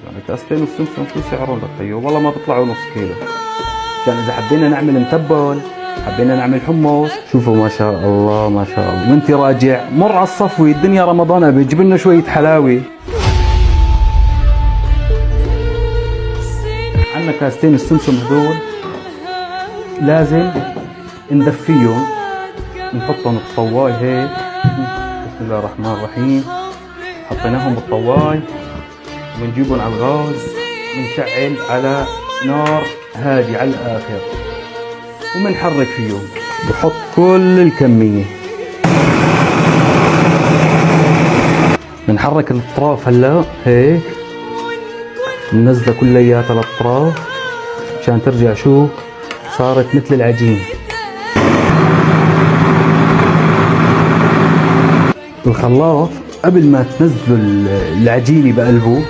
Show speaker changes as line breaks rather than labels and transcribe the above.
يعني كاستين السمسم شو سعرهم للطيور؟ والله ما بيطلعوا نص كيلو. عشان اذا حبينا نعمل متبل، حبينا نعمل حمص، شوفوا ما شاء الله ما شاء الله. وانت راجع مر على الصفوي، الدنيا رمضان، بيجيب لنا شويه حلاوه. عندنا كاستين السمسم هذول لازم ندفيهم، نحطهم بالطواي هيك. بسم الله الرحمن الرحيم. حطيناهم بالطواي ونجيبهم على الغاز، ونشعل على نار هادي على الاخر، ومنحرك فيهم. بحط كل الكمية، بنحرك الاطراف هلا هيك، بننزلها كلياتها الاطراف عشان ترجع شو صارت مثل العجين. الخلاط قبل ما تنزلوا العجينة بقلبه